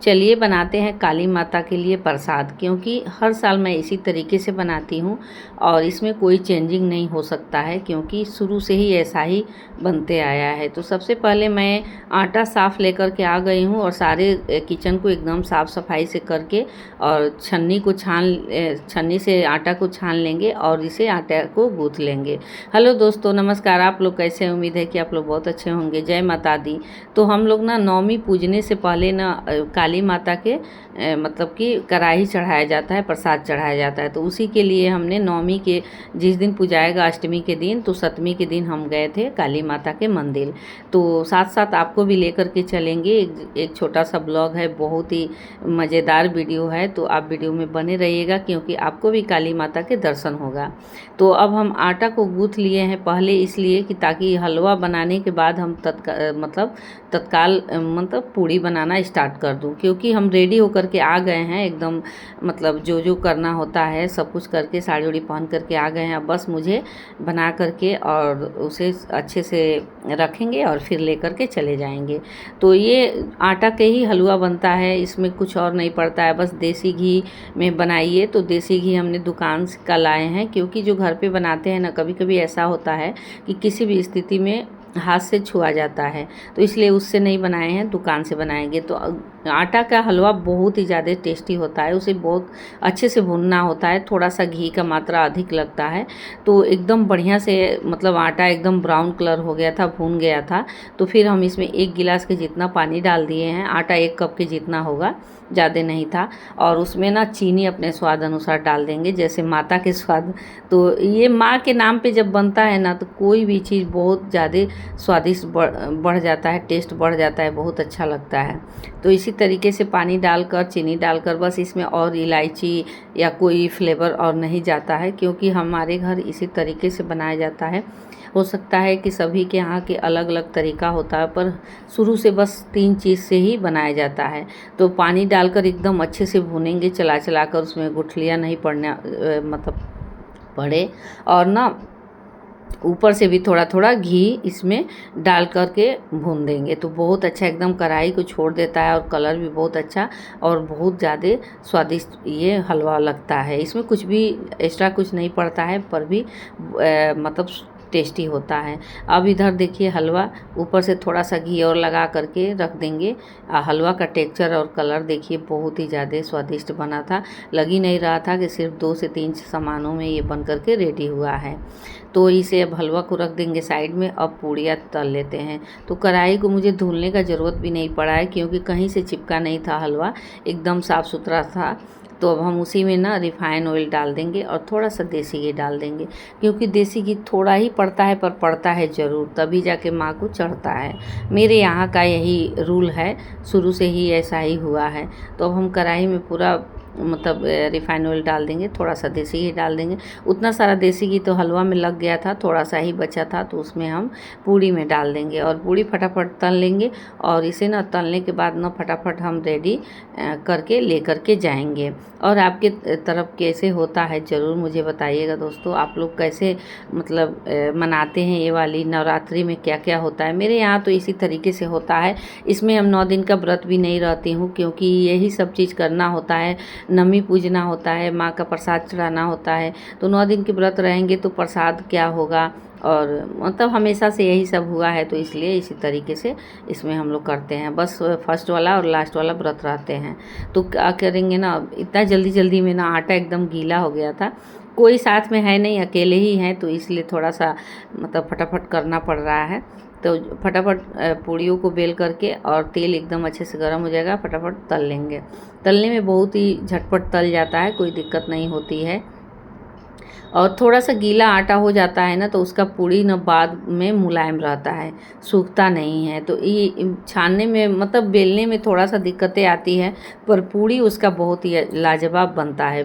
चलिए बनाते हैं काली माता के लिए प्रसाद, क्योंकि हर साल मैं इसी तरीके से बनाती हूँ और इसमें कोई चेंजिंग नहीं हो सकता है, क्योंकि शुरू से ही ऐसा ही बनते आया है। तो सबसे पहले मैं आटा साफ़ लेकर के आ गई हूँ और सारे किचन को एकदम साफ़ सफाई से करके और छन्नी से आटा को छान लेंगे और इसे आटा को गूँथ लेंगे। हेलो दोस्तों, नमस्कार। आप लोग कैसे हैं? उम्मीद है कि आप लोग बहुत अच्छे होंगे। जय माता दी। तो हम लोग ना नवमी पूजने से पहले ना काली माता के मतलब कि कढ़ाई चढ़ाया जाता है, प्रसाद चढ़ाया जाता है। तो उसी के लिए हमने नवमी के जिस दिन पूजाएगा अष्टमी के दिन, तो सप्तमी के दिन हम गए थे काली माता के मंदिर। तो साथ साथ आपको भी लेकर के चलेंगे। एक छोटा सा ब्लॉग है, बहुत ही मज़ेदार वीडियो है, तो आप वीडियो में बने रहिएगा क्योंकि आपको भी काली माता के दर्शन होगा। तो अब हम आटा को गूँथ लिए हैं पहले, इसलिए कि ताकि हलवा बनाने के बाद हम तत्काल पूड़ी बनाना स्टार्ट कर दूं, क्योंकि हम रेडी होकर के आ गए हैं एकदम, मतलब जो जो करना होता है सब कुछ करके साड़ी उड़ी पहन करके आ गए हैं। अब बस मुझे बना करके और उसे अच्छे से रखेंगे और फिर लेकर के चले जाएंगे। तो ये आटा के ही हलवा बनता है, इसमें कुछ और नहीं पड़ता है। बस देसी घी में बनाइए। तो देसी घी हमने दुकान से का लाए हैं, क्योंकि जो घर पे बनाते हैं ना, कभी कभी ऐसा होता है कि किसी भी स्थिति में हाथ से छुआ जाता है, तो इसलिए उससे नहीं बनाए हैं, दुकान से बनाएंगे। तो आटा का हलवा बहुत ही ज़्यादा टेस्टी होता है, उसे बहुत अच्छे से भूनना होता है, थोड़ा सा घी का मात्रा अधिक लगता है। तो एकदम बढ़िया से मतलब आटा एकदम ब्राउन कलर हो गया था, भून गया था। तो फिर हम इसमें 1 गिलास के जितना पानी डाल दिए हैं। आटा 1 कप के जितना होगा, ज़्यादा नहीं था। और उसमें ना चीनी अपने स्वाद अनुसार डाल देंगे, जैसे माता के स्वाद। तो ये माँ के नाम पे जब बनता है ना, तो कोई भी चीज़ बहुत ज़्यादा स्वादिष्ट बढ़ जाता है, टेस्ट बढ़ जाता है, बहुत अच्छा लगता है। तो इसी तरीके से पानी डालकर, चीनी डालकर, बस इसमें और इलायची या कोई फ्लेवर और नहीं जाता है, क्योंकि हमारे घर इसी तरीके से बनाया जाता है। हो सकता है कि सभी के यहाँ के अलग अलग तरीका होता है, पर शुरू से बस 3 चीज़ से ही बनाया जाता है। तो पानी डालकर एकदम अच्छे से भूनेंगे, चला चला कर, उसमें गुठलियाँ नहीं पड़े। और ना ऊपर से भी थोड़ा थोड़ा घी इसमें डाल करके भून देंगे, तो बहुत अच्छा एकदम कढ़ाई को छोड़ देता है और कलर भी बहुत अच्छा और बहुत ज़्यादा स्वादिष्ट ये हलवा लगता है। इसमें कुछ भी एक्स्ट्रा कुछ नहीं पड़ता है, पर भी मतलब टेस्टी होता है। अब इधर देखिए, हलवा ऊपर से थोड़ा सा घी और लगा करके रख देंगे। हलवा का टेक्सचर और कलर देखिए, बहुत ही ज़्यादा स्वादिष्ट बना था। लग ही नहीं रहा था कि सिर्फ 2 से 3 सामानों में ये बन करके रेडी हुआ है। तो इसे अब हलवा को रख देंगे साइड में। अब पूड़ियाँ तल लेते हैं। तो कढ़ाई को मुझे धुलने का ज़रूरत भी नहीं पड़ा है, क्योंकि कहीं से चिपका नहीं था, हलवा एकदम साफ़ सुथरा था। तो अब हम उसी में ना रिफाइन ऑयल डाल देंगे और थोड़ा सा देसी घी डाल देंगे, क्योंकि देसी घी थोड़ा ही पड़ता है, पर पड़ता है ज़रूर, तभी जाके माँ को चढ़ता है। मेरे यहाँ का यही रूल है, शुरू से ही ऐसा ही हुआ है। तो अब हम कढ़ाई में पूरा रिफाइन ऑयल डाल देंगे, थोड़ा सा देसी घी डाल देंगे। उतना सारा देसी घी तो हलवा में लग गया था, थोड़ा सा ही बचा था, तो उसमें हम पूड़ी में डाल देंगे और पूड़ी फटाफट तल लेंगे। और इसे ना तलने के बाद ना फटाफट हम रेडी करके ले करके जाएंगे। और आपके तरफ कैसे होता है ज़रूर मुझे बताइएगा दोस्तों। आप लोग कैसे मनाते हैं ये वाली नवरात्रि में, क्या क्या होता है? मेरे यहाँ तो इसी तरीके से होता है। इसमें हम 9 दिन का व्रत भी नहीं रहती हूँ, क्योंकि यही सब चीज़ करना होता है। नमी पूजना होता है, माँ का प्रसाद चढ़ाना होता है। तो 9 दिन के व्रत रहेंगे तो प्रसाद क्या होगा, और हमेशा से यही सब हुआ है, तो इसलिए इसी तरीके से इसमें हम लोग करते हैं। बस फर्स्ट वाला और लास्ट वाला व्रत रहते हैं। तो क्या करेंगे ना, इतना जल्दी जल्दी में ना आटा एकदम गीला हो गया था, कोई साथ में है नहीं, अकेले ही हैं, तो इसलिए थोड़ा सा फटाफट करना पड़ रहा है। तो फटाफट पूड़ियों को बेल करके, और तेल एकदम अच्छे से गर्म हो जाएगा, फटाफट तल लेंगे। तलने में बहुत ही झटपट तल जाता है, कोई दिक्कत नहीं होती है। और थोड़ा सा गीला आटा हो जाता है ना, तो उसका पूड़ी ना बाद में मुलायम रहता है, सूखता नहीं है। तो ये छानने में बेलने में थोड़ा सा दिक्कतें आती है, पर पूड़ी उसका बहुत ही लाजवाब बनता है।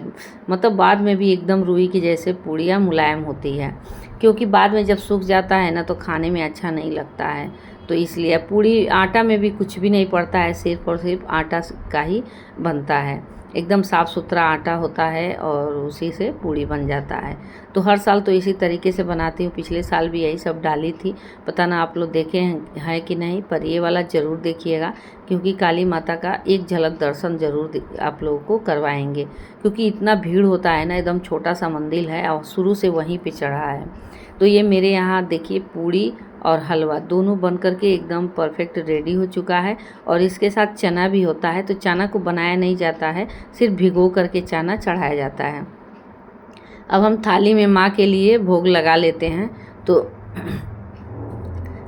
बाद में भी एकदम रुई की जैसे पूड़ियाँ मुलायम होती है, क्योंकि बाद में जब सूख जाता है ना, तो खाने में अच्छा नहीं लगता है। तो इसलिए पूड़ी आटा में भी कुछ भी नहीं पड़ता है, सिर्फ और सिर्फ आटा का ही बनता है। एकदम साफ़ सुथरा आटा होता है और उसी से पूड़ी बन जाता है। तो हर साल तो इसी तरीके से बनाती हूँ, पिछले साल भी यही सब डाली थी। पता ना आप लोग देखे हैं कि नहीं, पर ये वाला ज़रूर देखिएगा, क्योंकि काली माता का एक झलक दर्शन ज़रूर आप लोगों को करवाएंगे, क्योंकि इतना भीड़ होता है ना, एकदम छोटा सा मंदिर है और शुरू से वहीं पे चढ़ा है। तो ये मेरे यहाँ देखिए पूड़ी और हलवा दोनों बन करके एकदम परफेक्ट रेडी हो चुका है। और इसके साथ चना भी होता है, तो चना को बनाया नहीं जाता है, सिर्फ भिगो करके चना चढ़ाया जाता है। अब हम थाली में माँ के लिए भोग लगा लेते हैं। तो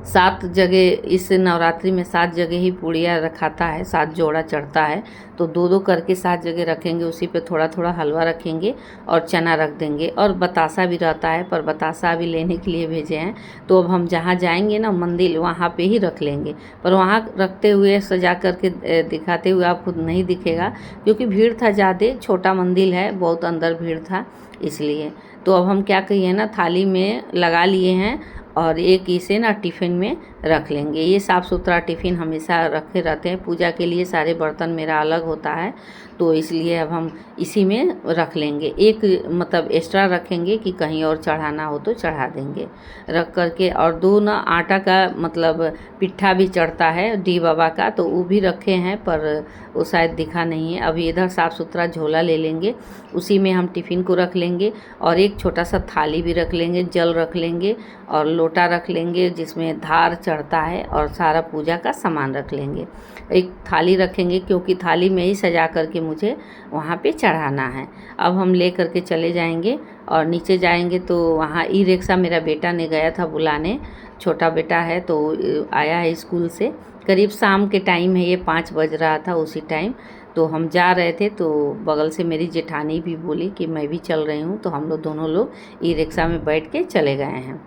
7 जगह इस नवरात्रि में 7 जगह ही पूड़ियाँ रखाता है, 7 जोड़ा चढ़ता है। तो 2-2 करके 7 जगह रखेंगे, उसी पे थोड़ा थोड़ा हलवा रखेंगे और चना रख देंगे। और बतासा भी रहता है, पर बतासा अभी लेने के लिए भेजे हैं। तो अब हम जहाँ जाएंगे ना मंदिर, वहाँ पे ही रख लेंगे, पर वहाँ रखते हुए सजा करके दिखाते हुए आप खुद नहीं दिखेगा, क्योंकि भीड़ था ज़्यादा, छोटा मंदिर है, बहुत अंदर भीड़ था इसलिए। तो अब हम क्या कहिए ना, थाली में लगा लिए हैं और एक इसे ना टिफ़िन में रख लेंगे। ये साफ़ सुथरा टिफ़िन हमेशा रखे रहते हैं, पूजा के लिए सारे बर्तन मेरा अलग होता है, तो इसलिए अब हम इसी में रख लेंगे। एक मतलब एक्स्ट्रा रखेंगे कि कहीं और चढ़ाना हो तो चढ़ा देंगे रख करके। और 2 ना आटा का मतलब पिट्ठा भी चढ़ता है डी बाबा का, तो वो भी रखे हैं, पर वो शायद दिखा नहीं है। अभी इधर साफ़ सुथरा झोला ले लेंगे, उसी में हम टिफ़िन को रख लेंगे और एक छोटा सा थाली भी रख लेंगे, जल रख लेंगे और लोटा रख लेंगे जिसमें धार चढ़ता है, और सारा पूजा का सामान रख लेंगे। एक थाली रखेंगे, क्योंकि थाली में ही सजा करके मुझे वहाँ पे चढ़ाना है। अब हम ले करके चले जाएंगे और नीचे जाएंगे तो वहाँ ई रिक्शा मेरा बेटा ने गया था बुलाने, छोटा बेटा है तो आया है स्कूल से, करीब शाम के टाइम है, ये 5 बज रहा था उसी टाइम। तो हम जा रहे थे, तो बगल से मेरी जेठानी भी बोली कि मैं भी चल रही हूँ, तो हम लोग दोनों लोग ई रिक्शा में बैठ के चले गए हैं।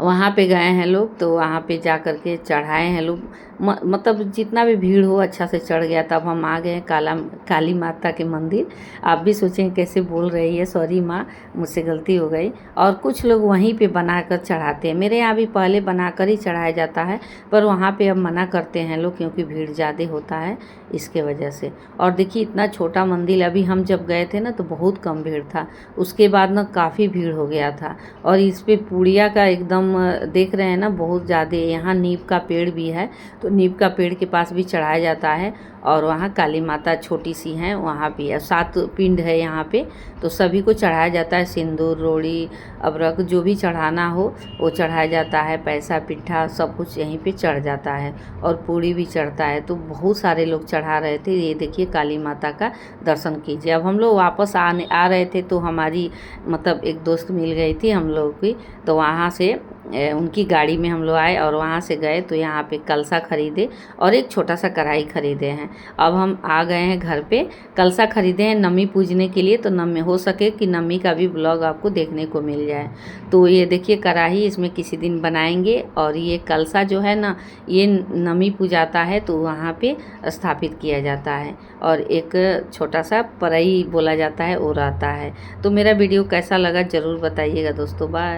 वहाँ पे गए हैं लोग, तो वहाँ पे जा कर के चढ़ाए हैं लोग, मतलब जितना भी भीड़ हो अच्छा से चढ़ गया। तब हम आ गए काली माता के मंदिर। आप भी सोचें कैसे बोल रही है, सॉरी माँ, मुझसे गलती हो गई। और कुछ लोग वहीं पे बनाकर चढ़ाते हैं, मेरे यहाँ भी पहले बनाकर ही चढ़ाया जाता है, पर वहाँ पे अब मना करते हैं लोग, क्योंकि भीड़ ज़्यादा होता है इसके वजह से। और देखिए इतना छोटा मंदिर, अभी हम जब गए थे ना तो बहुत कम भीड़ था, उसके बाद ना काफ़ी भीड़ हो गया था। और इस पे पूड़िया का एकदम देख रहे हैं ना, बहुत ज़्यादा। यहाँ नीम का पेड़ भी है, तो नीम का पेड़ के पास भी चढ़ाया जाता है। और वहाँ काली माता छोटी सी हैं, वहाँ भी 7 पिंड है यहाँ पे, तो सभी को चढ़ाया जाता है। सिंदूर, रोड़ी, अबरक जो भी चढ़ाना हो वो चढ़ाया जाता है, पैसा, पिट्ठा सब कुछ यहीं पे चढ़ जाता है, और पूड़ी भी चढ़ता है। तो बहुत सारे लोग चढ़ा रहे थे। ये देखिए काली माता का दर्शन कीजिए। अब हम लोग वापस आ रहे थे, तो हमारी मतलब एक दोस्त मिल गई थी हम लोग की, तो वहाँ से उनकी गाड़ी में हम लोग आए और वहाँ से गए, तो यहाँ पे कलसा खरीदे और एक छोटा सा कढ़ाई खरीदे हैं। अब हम आ गए हैं घर पे। कलसा खरीदे हैं नमी पूजने के लिए, तो नमी हो सके कि नमी का भी ब्लॉग आपको देखने को मिल जाए। तो ये देखिए कढ़ाई, इसमें किसी दिन बनाएंगे। और ये कलसा जो है ना, ये नमी पूजाता है तो वहाँ पे स्थापित किया जाता है। और एक छोटा सा परई बोला जाता है वो रहता है। तो मेरा वीडियो कैसा लगा ज़रूर बताइएगा दोस्तों। बाय।